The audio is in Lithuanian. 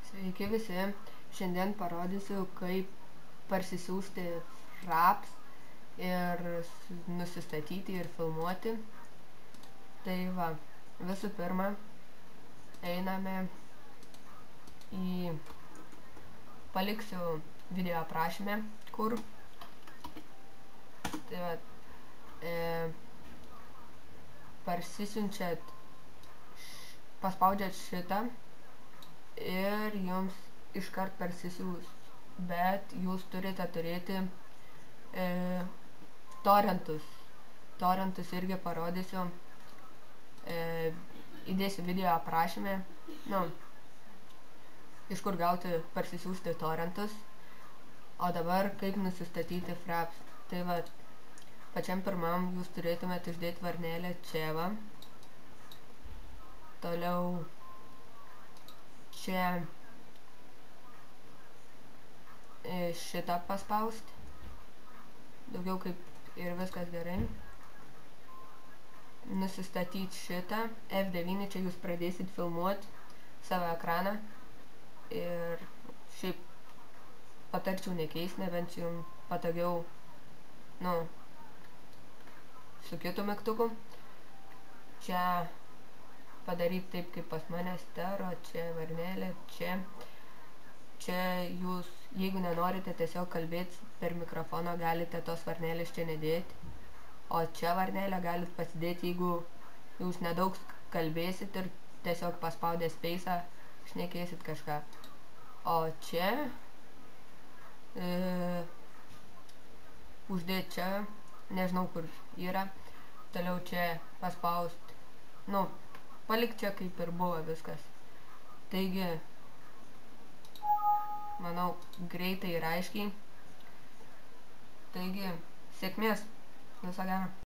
Sveiki visi, šiandien parodysiu, kaip parsisiųsti Fraps ir nusistatyti ir filmuoti. Tai va, visų pirma, einame į, paliksiu video aprašyme, kur. Tai va, parsisiunčiat, paspaudžiat šitą ir jums iškart parsisiųs, bet jūs turite turėti torrentus. Torrentus irgi parodysiu, įdėsiu video aprašyme, iš kur gauti parsisiųsti torrentus. O dabar kaip nusistatyti Fraps. Tai va, pačiam pirmam jūs turėtumėte uždėti varnelę čia va. Toliau čia šitą paspaust. Daugiau kaip ir viskas gerai. Nusistatyti šitą. F9, čia jūs pradėsit filmuoti savo ekraną. Ir šiaip patarčiau nekeisti, nebent jums patogiau, su kitu mygtuku. Čia padaryti taip, kaip pas mane stero, čia varnelė, čia jūs, jeigu nenorite tiesiog kalbėti per mikrofoną, galite tos varnelės čia nedėti, o čia varnelę galite pasidėti, jeigu jūs nedaug kalbėsit ir tiesiog paspaudę space'ą šnekėsit kažką. O čia uždėti čia, nežinau kur yra, toliau čia paspaust, palik čia kaip ir buvo viskas. Taigi, manau, greitai ir aiškiai. Taigi, sėkmės, viso gero.